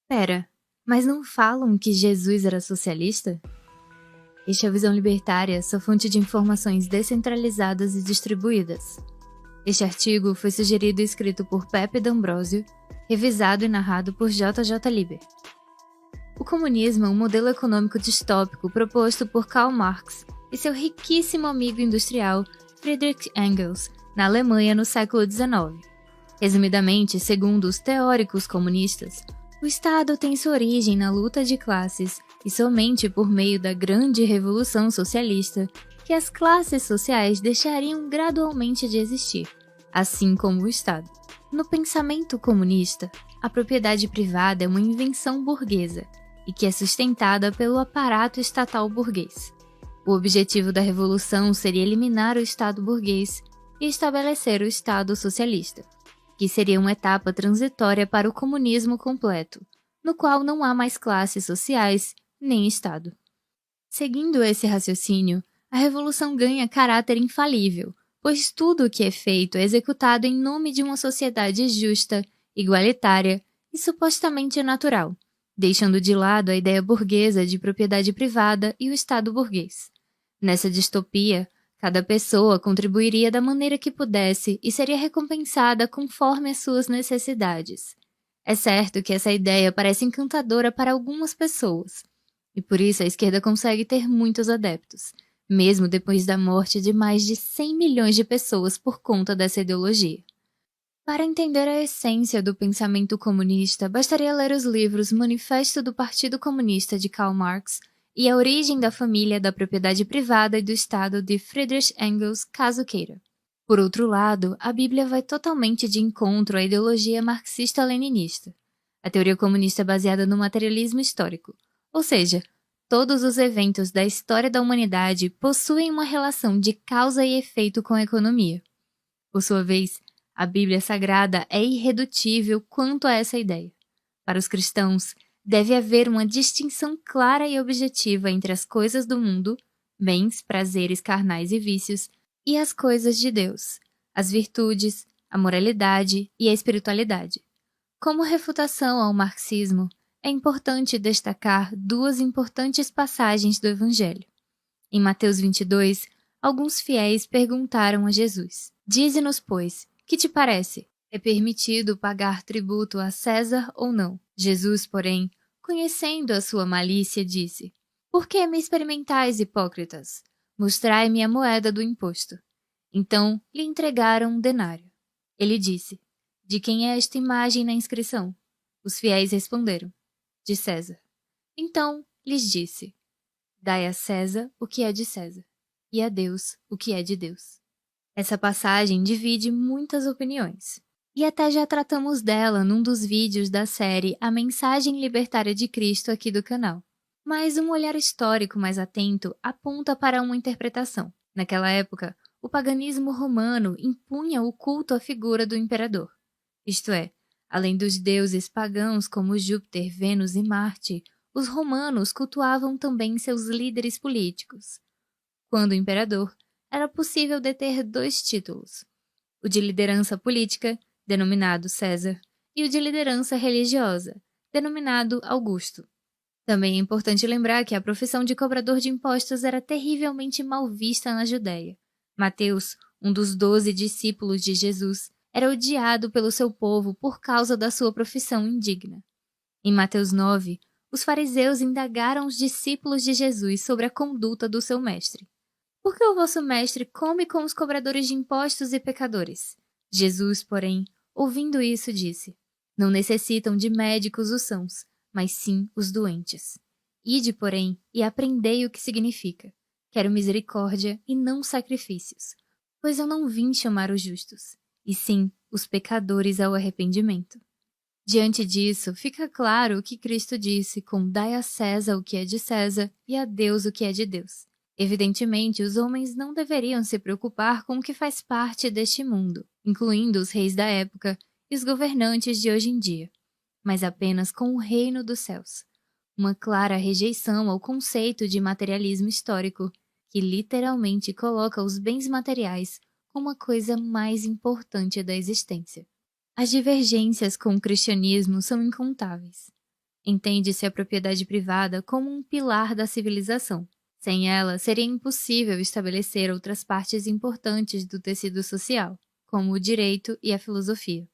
Pera, mas não falam que Jesus era socialista? Este é a Visão Libertária, sua fonte de informações descentralizadas e distribuídas. Este artigo foi sugerido e escrito por Pepe D'Ambrosio, revisado e narrado por J. Liber. O comunismo é um modelo econômico distópico proposto por Karl Marx e seu riquíssimo amigo industrial Friedrich Engels na Alemanha no século XIX. Resumidamente, segundo os teóricos comunistas, o Estado tem sua origem na luta de classes e somente por meio da grande revolução socialista que as classes sociais deixariam gradualmente de existir, assim como o Estado. No pensamento comunista, a propriedade privada é uma invenção burguesa e que é sustentada pelo aparato estatal burguês. O objetivo da revolução seria eliminar o Estado burguês e estabelecer o Estado socialista, que seria uma etapa transitória para o comunismo completo, no qual não há mais classes sociais nem Estado. Seguindo esse raciocínio, a revolução ganha caráter infalível, pois tudo o que é feito é executado em nome de uma sociedade justa, igualitária e supostamente natural, deixando de lado a ideia burguesa de propriedade privada e o Estado burguês. Nessa distopia, cada pessoa contribuiria da maneira que pudesse e seria recompensada conforme as suas necessidades. É certo que essa ideia parece encantadora para algumas pessoas, e por isso a esquerda consegue ter muitos adeptos, mesmo depois da morte de mais de 100 milhões de pessoas por conta dessa ideologia. Para entender a essência do pensamento comunista, bastaria ler os livros Manifesto do Partido Comunista de Karl Marx e A Origem da Família, da Propriedade Privada e do Estado de Friedrich Engels, caso queira. Por outro lado, a Bíblia vai totalmente de encontro à ideologia marxista-leninista. A teoria comunista é baseada no materialismo histórico, ou seja, todos os eventos da história da humanidade possuem uma relação de causa e efeito com a economia. Por sua vez, a Bíblia Sagrada é irredutível quanto a essa ideia. Para os cristãos, deve haver uma distinção clara e objetiva entre as coisas do mundo, bens, prazeres carnais e vícios, e as coisas de Deus, as virtudes, a moralidade e a espiritualidade. Como refutação ao marxismo, é importante destacar duas importantes passagens do Evangelho. Em Mateus 22, alguns fiéis perguntaram a Jesus: Dize-nos, pois, que te parece? É permitido pagar tributo a César ou não? Jesus, porém, conhecendo a sua malícia, disse: Por que me experimentais, hipócritas? Mostrai-me a moeda do imposto. Então lhe entregaram um denário. Ele disse: De quem é esta imagem na inscrição? Os fiéis responderam: De César. Então lhes disse: Dai a César o que é de César, e a Deus o que é de Deus. Essa passagem divide muitas opiniões, e até já tratamos dela num dos vídeos da série A Mensagem Libertária de Cristo aqui do canal. Mas um olhar histórico mais atento aponta para uma interpretação. Naquela época, o paganismo romano impunha o culto à figura do imperador. Isto é, além dos deuses pagãos como Júpiter, Vênus e Marte, os romanos cultuavam também seus líderes políticos. Quando o imperador, era possível deter dois títulos: o de liderança política, denominado César, e o de liderança religiosa, denominado Augusto. Também é importante lembrar que a profissão de cobrador de impostos era terrivelmente mal vista na Judéia. Mateus, um dos 12 discípulos de Jesus, era odiado pelo seu povo por causa da sua profissão indigna. Em Mateus 9, os fariseus indagaram os discípulos de Jesus sobre a conduta do seu mestre. Por que o vosso mestre come com os cobradores de impostos e pecadores? Jesus, porém, ouvindo isso, disse: Não necessitam de médicos os sãos, mas sim os doentes. Ide, porém, e aprendei o que significa: quero misericórdia e não sacrifícios, pois eu não vim chamar os justos, e sim os pecadores ao arrependimento. Diante disso, fica claro o que Cristo disse com dai a César o que é de César e a Deus o que é de Deus. Evidentemente, os homens não deveriam se preocupar com o que faz parte deste mundo, incluindo os reis da época e os governantes de hoje em dia, mas apenas com o reino dos céus. Uma clara rejeição ao conceito de materialismo histórico, que literalmente coloca os bens materiais como a coisa mais importante da existência. As divergências com o cristianismo são incontáveis. Entende-se a propriedade privada como um pilar da civilização. Sem ela, seria impossível estabelecer outras partes importantes do tecido social, como o direito e a filosofia.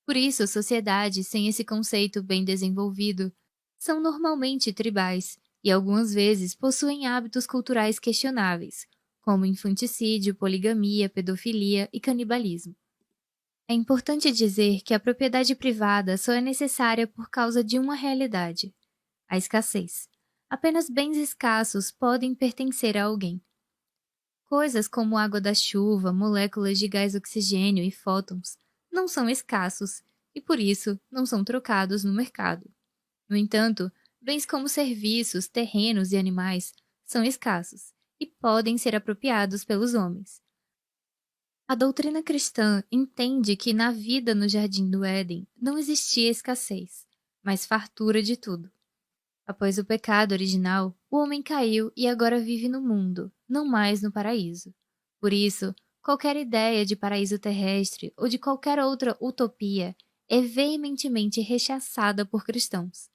Por isso, sociedades sem esse conceito bem desenvolvido são normalmente tribais e algumas vezes possuem hábitos culturais questionáveis, como infanticídio, poligamia, pedofilia e canibalismo. É importante dizer que a propriedade privada só é necessária por causa de uma realidade: a escassez. Apenas bens escassos podem pertencer a alguém. Coisas como água da chuva, moléculas de gás oxigênio e fótons não são escassos e, por isso, não são trocados no mercado. No entanto, bens como serviços, terrenos e animais são escassos e podem ser apropriados pelos homens. A doutrina cristã entende que na vida no Jardim do Éden não existia escassez, mas fartura de tudo. Após o pecado original, o homem caiu e agora vive no mundo, não mais no paraíso. Por isso, qualquer ideia de paraíso terrestre ou de qualquer outra utopia é veementemente rechaçada por cristãos.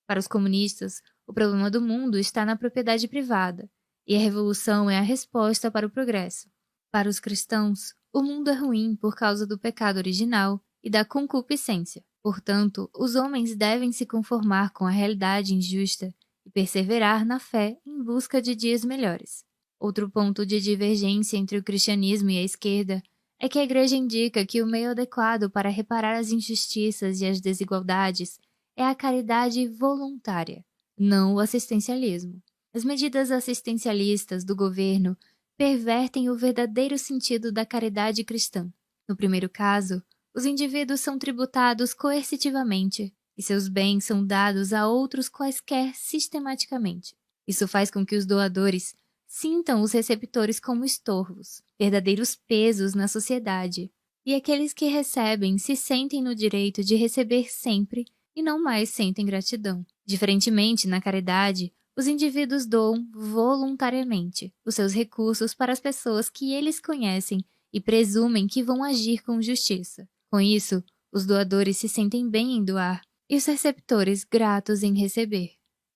Para os comunistas, o problema do mundo está na propriedade privada, e a revolução é a resposta para o progresso. Para os cristãos, o mundo é ruim por causa do pecado original e da concupiscência. Portanto, os homens devem se conformar com a realidade injusta e perseverar na fé em busca de dias melhores. Outro ponto de divergência entre o cristianismo e a esquerda é que a Igreja indica que o meio adequado para reparar as injustiças e as desigualdades é a caridade voluntária, não o assistencialismo. As medidas assistencialistas do governo pervertem o verdadeiro sentido da caridade cristã. No primeiro caso, os indivíduos são tributados coercitivamente e seus bens são dados a outros quaisquer sistematicamente. Isso faz com que os doadores sintam os receptores como estorvos, verdadeiros pesos na sociedade, e aqueles que recebem se sentem no direito de receber sempre e não mais sentem gratidão. Diferentemente, na caridade, os indivíduos doam voluntariamente os seus recursos para as pessoas que eles conhecem e presumem que vão agir com justiça. Com isso, os doadores se sentem bem em doar e os receptores gratos em receber.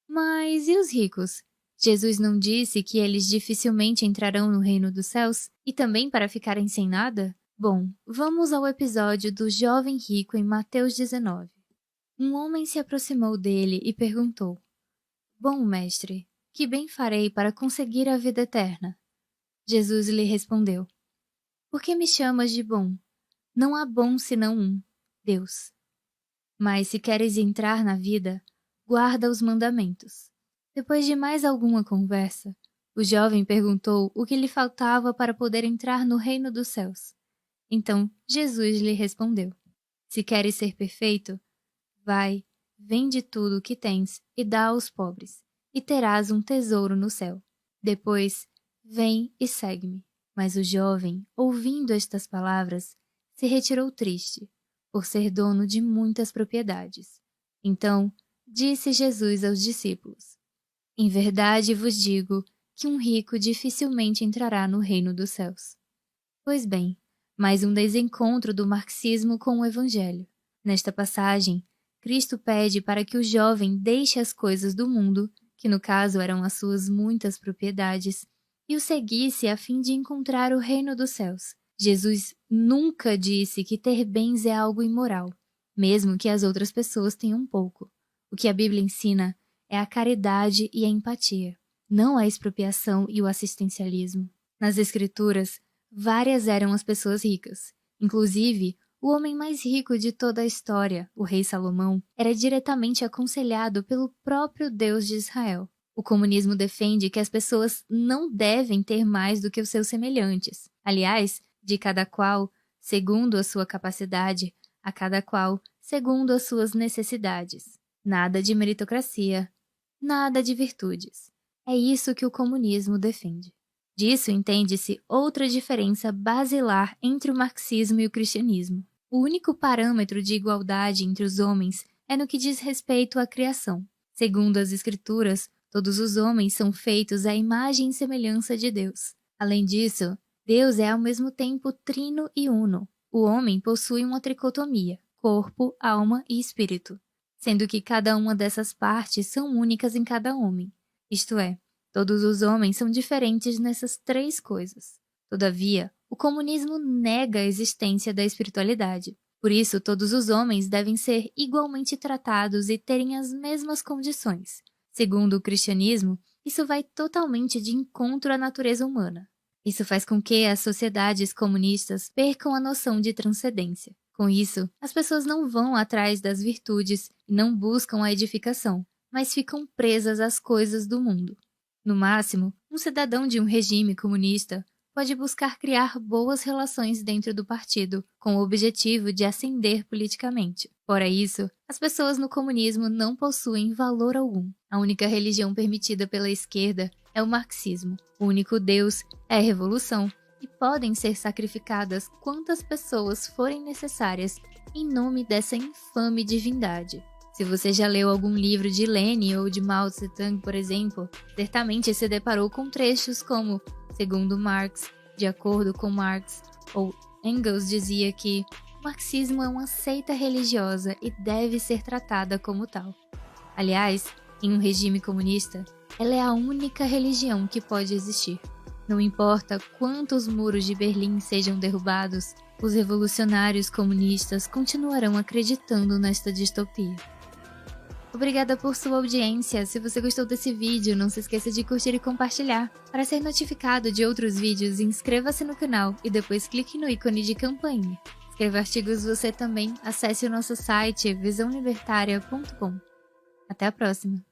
Mas e os ricos? Jesus não disse que eles dificilmente entrarão no reino dos céus e também para ficarem sem nada? Bom, vamos ao episódio do jovem rico em Mateus 19. Um homem se aproximou dele e perguntou: Bom mestre, que bem farei para conseguir a vida eterna? Jesus lhe respondeu: Por que me chamas de bom? Não há bom senão um, Deus. Mas se queres entrar na vida, guarda os mandamentos. Depois de mais alguma conversa, o jovem perguntou o que lhe faltava para poder entrar no reino dos céus. Então Jesus lhe respondeu: Se queres ser perfeito, vai, vende tudo o que tens e dá aos pobres, e terás um tesouro no céu. Depois, vem e segue-me. Mas o jovem, ouvindo estas palavras, se retirou triste, por ser dono de muitas propriedades. Então, disse Jesus aos discípulos: Em verdade vos digo que um rico dificilmente entrará no reino dos céus. Pois bem, mais um desencontro do marxismo com o Evangelho. Nesta passagem, Cristo pede para que o jovem deixe as coisas do mundo, que no caso eram as suas muitas propriedades, e o seguisse a fim de encontrar o reino dos céus. Jesus nunca disse que ter bens é algo imoral, mesmo que as outras pessoas tenham pouco. O que a Bíblia ensina é a caridade e a empatia, não a expropriação e o assistencialismo. Nas Escrituras, várias eram as pessoas ricas. Inclusive, o homem mais rico de toda a história, o rei Salomão, era diretamente aconselhado pelo próprio Deus de Israel. O comunismo defende que as pessoas não devem ter mais do que os seus semelhantes. Aliás, de cada qual, segundo a sua capacidade, a cada qual, segundo as suas necessidades. Nada de meritocracia, nada de virtudes. É isso que o comunismo defende. Disso entende-se outra diferença basilar entre o marxismo e o cristianismo. O único parâmetro de igualdade entre os homens é no que diz respeito à criação. Segundo as Escrituras, todos os homens são feitos à imagem e semelhança de Deus. Além disso, Deus é ao mesmo tempo trino e uno. O homem possui uma tricotomia, corpo, alma e espírito. sendo que cada uma dessas partes são únicas em cada homem. Isto é, todos os homens são diferentes nessas três coisas. Todavia, o comunismo nega a existência da espiritualidade. Por isso, todos os homens devem ser igualmente tratados e terem as mesmas condições. Segundo o cristianismo, isso vai totalmente de encontro à natureza humana. Isso faz com que as sociedades comunistas percam a noção de transcendência. Com isso, as pessoas não vão atrás das virtudes e não buscam a edificação, mas ficam presas às coisas do mundo. No máximo, um cidadão de um regime comunista pode buscar criar boas relações dentro do partido, com o objetivo de ascender politicamente. Fora isso, as pessoas no comunismo não possuem valor algum. A única religião permitida pela esquerda é o marxismo. O único Deus é a revolução e podem ser sacrificadas quantas pessoas forem necessárias em nome dessa infame divindade. Se você já leu algum livro de Lenin ou de Mao Tse-tung, por exemplo, certamente se deparou com trechos como, segundo Marx, de acordo com Marx, ou Engels dizia que o marxismo é uma seita religiosa e deve ser tratada como tal. Aliás, em um regime comunista, ela é a única religião que pode existir. Não importa quantos muros de Berlim sejam derrubados, os revolucionários comunistas continuarão acreditando nesta distopia. Obrigada por sua audiência. Se você gostou desse vídeo, não se esqueça de curtir e compartilhar. Para ser notificado de outros vídeos, inscreva-se no canal e depois clique no ícone de campainha. Escreva artigos você também. Acesse o nosso site visãolibertaria.com. Até a próxima!